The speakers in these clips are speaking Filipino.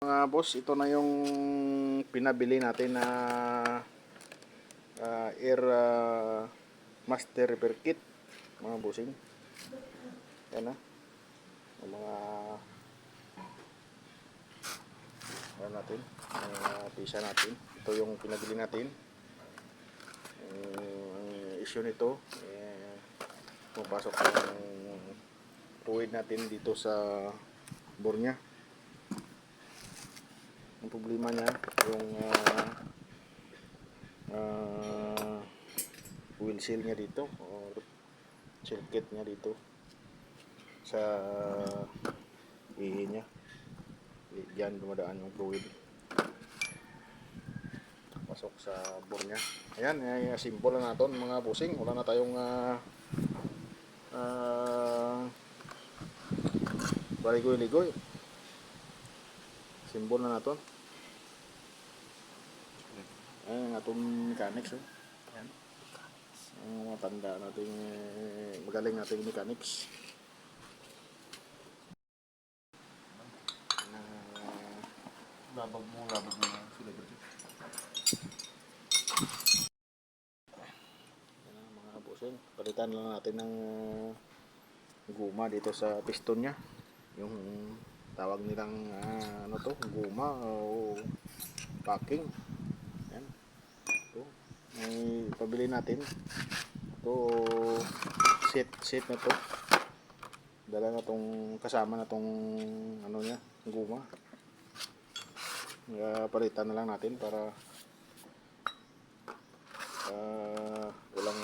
Mga boss, ito na yung pinabili natin na air master repair kit, mga bossing. Yan na yung mga natin, mga pisa natin. Ito yung pinabili natin. Ang issue nito pumapasok yung fluid natin dito sa bore nya. Ang problema niya yung wheel seal niya dito, o seal kit niya dito sa ihi niya. Diyan dumadaan yung fluid pasok sa bore niya. Ayan, simple na natin mga bossing. Wala na tayong baligoy-ligoy. Simple na natin. Ayan ang atong mechanics. Ayan. Ang mga tanda natin, magaling nating mechanics. Labag mo na sila dito. Ayan mga bossing. Palitan lang natin ng guma dito sa piston nya. Yung tawag nilang ano to, guma o packing. Ayan. Ito, may pabili natin. Ito, set na to. Dala na tong, kasama na tong ano nya, guma. Palitan na lang natin para walang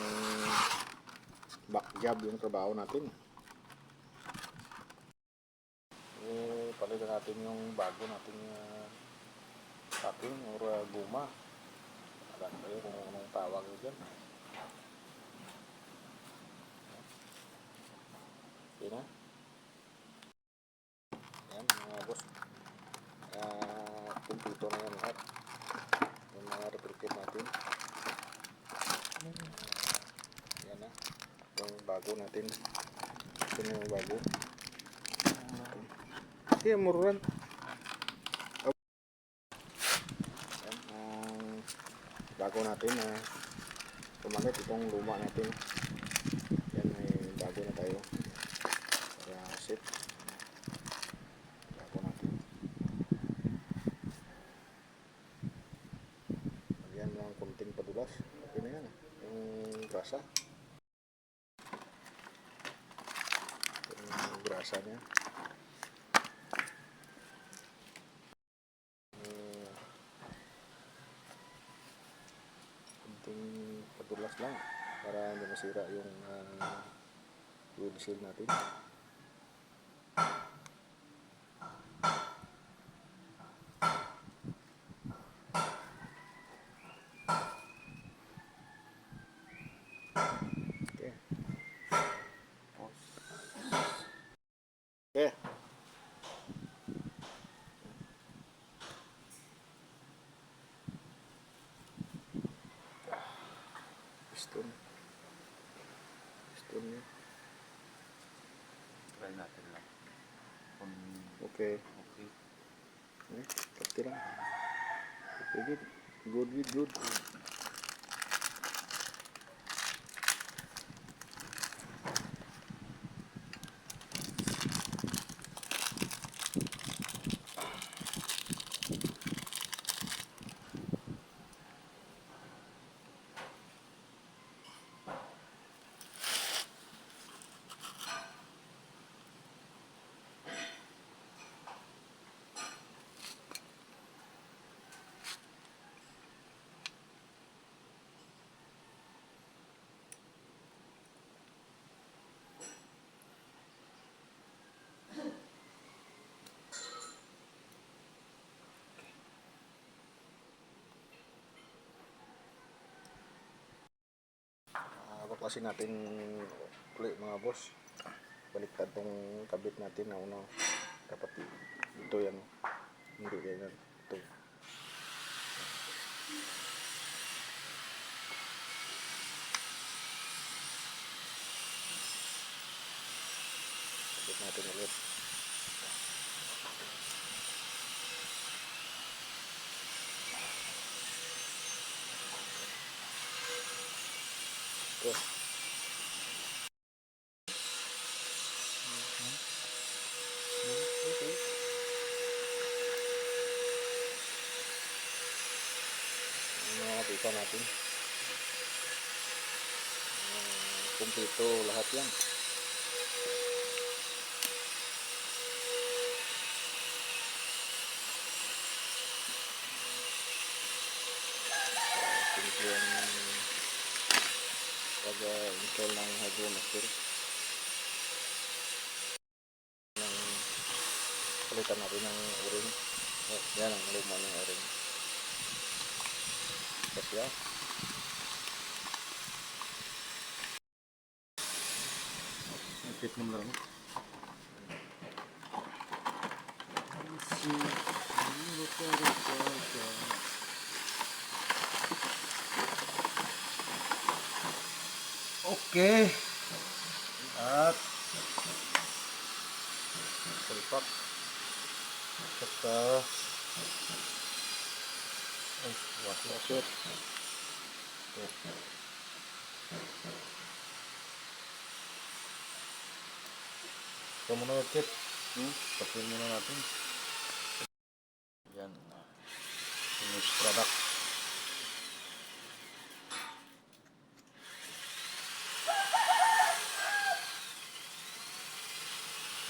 back job yung trabaho natin. Palitan natin yung bago nating packing or guma. Alam kayo kung anong tawag nyo dyan. Okay na. Ayan mga boss, kumpleto na yan lahat yung mga repair kit natin. Yan na yung bago natin. Ito na yung bago. Sige, mururan. Yan ang bago natin na pumalit. Itong luma natin, yan, may bago na tayo para set. Bago natin. Yan lang konting padulas. Okay na yan. Yung grasa. Yung grasa niya. Konting padulas lang para hindi masira yung wheel seal natin. Okay. Okay. Piston niya. Try natin lang. Okay. Pati lang. Okay, good. Baklasin natin ulit mga boss. Baliktad tong kabit natin na uno. Dapat ito yan. Hindi ganyan. Ito. Kabit natin ulit. dito. Okay. Makakita natin. Kumpleto lahat yan. Simple ang pag-install ng Hydromaster. Palitan natin ng o-ring. Yan ang luma ng o-ring. Tapos yan. Tip mo lang. Okay. At sulpak. Saka washer. Ito muna yung kit. Pasin muna natin. Yan. Finished product.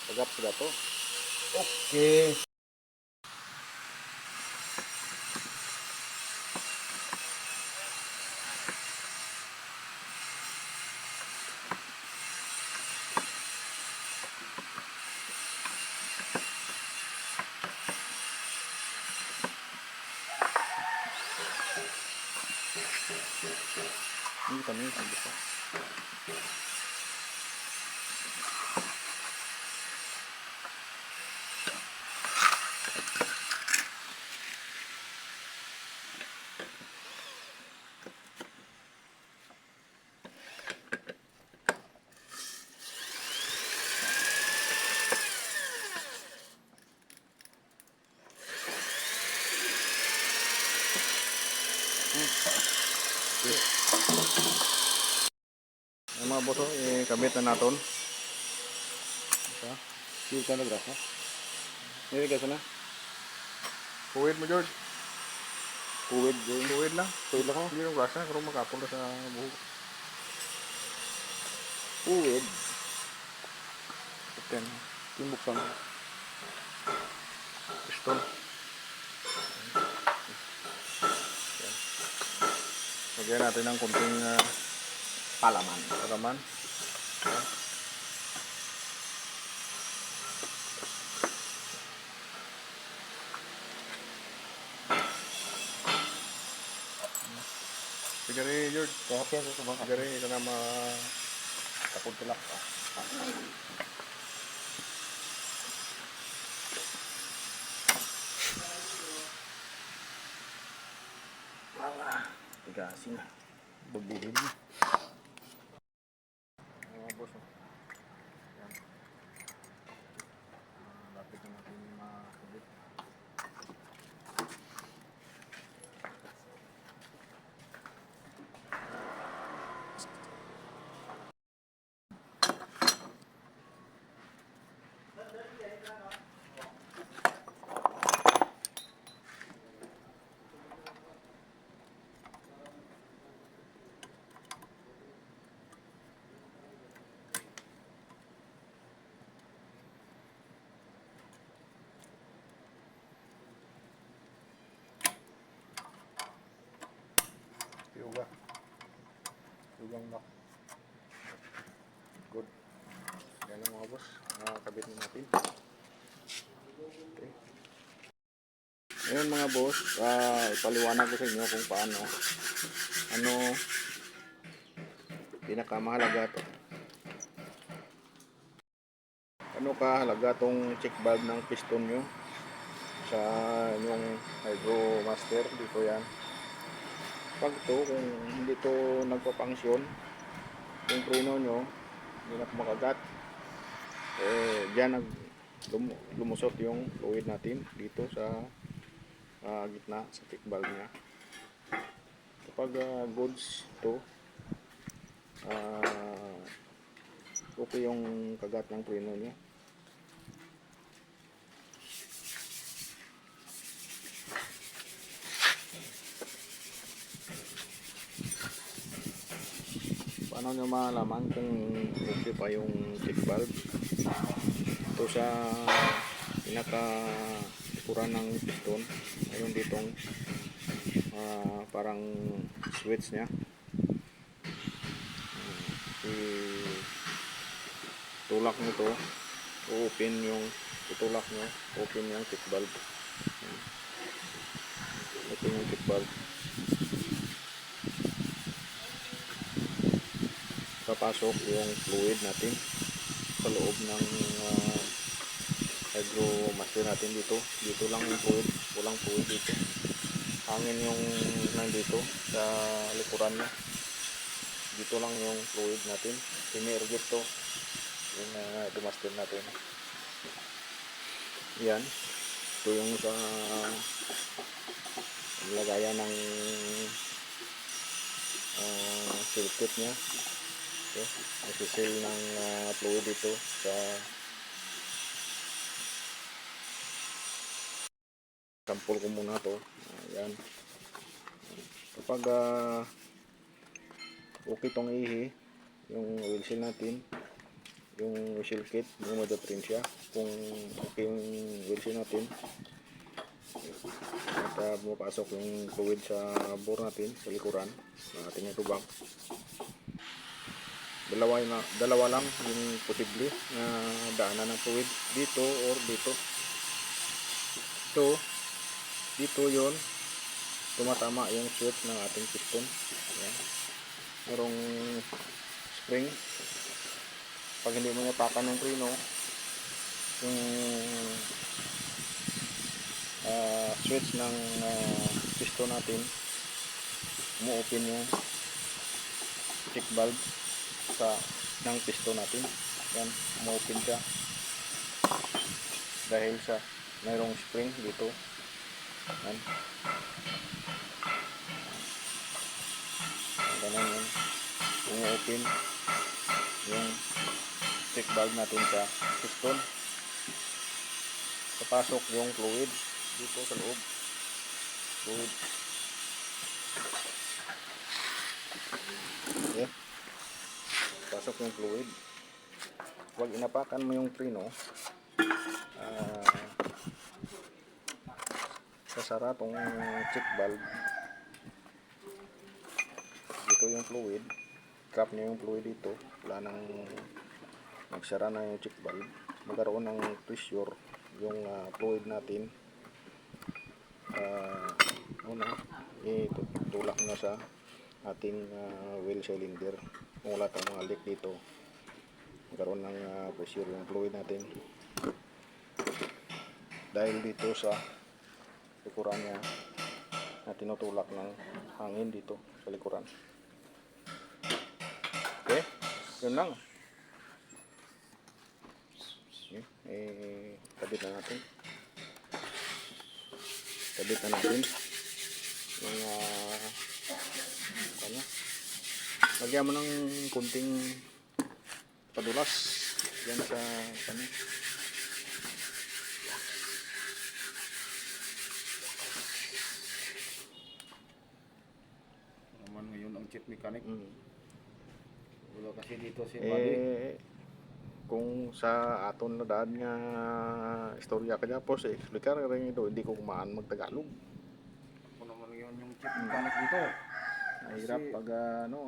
Agap sudah to. Okay. Ini kami bisa. Yung mga boso, kabit na natin. Hindi ka na grasa. Hindi ka sana. Kuwid mo, George. Kuwid lang. Kuwid lang ako. Hindi yung grasa. Kung makapon na sa buhok. Kuwid. Ito yan. Timbuk lang. Piston. Lagyan natin ng kunting palaman. Sigari, George. Kaya sa sabang. Sigari, ito na takot tulak. Tigasin. Bubuhin mo. Boss. Yan. Lapit na natin makabit. Tugang lock. Good. Yan ang mga boss. Kabit na natin. Okay. Ngayon mga boss, ipaliwanag ko sa inyo kung paano. Ano pinakamahalaga to. Ano kahalaga tong check valve ng piston nyo sa yung Hydromaster. Dito yan. Pag to, kung hindi to nagpapangsyon, yung preno nyo hindi na kumakagat, dyan lumusot yung fluid natin dito sa gitna sa check valve nya. Kapag goods to, okay yung kagat ng preno niya. Paano nyo malaman kung okay pa yung check valve? Ito sa pinaka likuran ng piston, ayun ditong parang switch nya. Tulak nyo to, open yung itulak nyo, open yung check valve. Open yung check valve. Papasok yung fluid natin sa loob ng hydromaster natin dito. Dito lang yung fluid, walang fluid dito. Hangin yung nandito sa likuran niya. Dito lang yung fluid natin. Pinirgit to yung hydromaster natin. Yan. Ito yung sa lagayan ng circuit nya. So, nasisil ng fluid dito sa sample ko muna to. Ayan. Kapag okay tong ihi, yung oil seal natin, yung seal kit, yung madaprint siya. Kung okay yung oil seal natin, at bumapasok yung fluid sa bore natin, sa likuran ng ating tubang. Dalawa lang yung posible na daanan ng fluid, dito or dito. So, dito yon tumatama yung switch ng ating piston. Ayan. Merong spring. Pag hindi mo napakan ng preno, yung switch ng piston natin, umu-open yung check valve ng piston natin. Yan, umu-open siya dahil sa mayroong spring dito. Yan. Ganun yun, umu-open yung check valve natin sa piston. Papasok yung fluid dito sa loob. Fluid. Okay. Pasok yung fluid. Huwag inapakan mo yung preno. Sasara tong check valve. Dito yung fluid. Trap niya yung fluid dito. Wala nang magsara na yung check valve. Magkaroon ng pressure yung fluid natin. Itulak na sa ating oil cylinder. Kung wala tayong mga leak dito, magkaroon ng pressure yung fluid natin. Dahil dito sa likuran niya na tinutulak ng hangin dito sa likuran. Okay, yun lang. Kabit na natin. Kabit na natin yung lagyan mo ng kunting padulas yan sa naman ngayon ang chief mechanic. Wala kasi dito si Buddy. Kung sa aton na daan nga istorya kanya po sa explicar rin ito, hindi ko kumaan magtagalog. Ako naman ngayon yung chief mechanic dito. Mahirap pag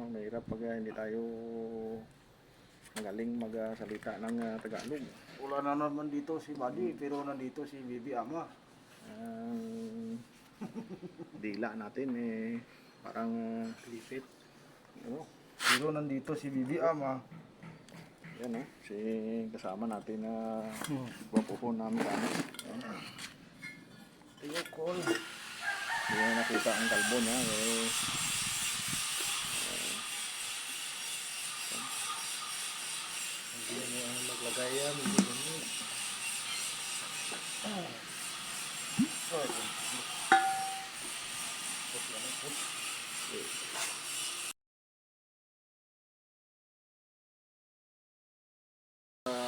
mahirap pag hindi tayo magaling magsalita ng Tagalog. Wala na naman dito si Buddy, pero nandito si Bibi Ama. Dila natin parang Lipit. ano, Pero nandito si Bibi Ama. yan si kasama natin na wapupo namin kami. Tiyo call. Hindi na nakita ang kalbo niya. Hindi mo maglagay yan. Hindi mo.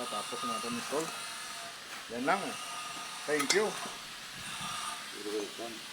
Tapos natin install. Yan lang. Thank you. You're welcome.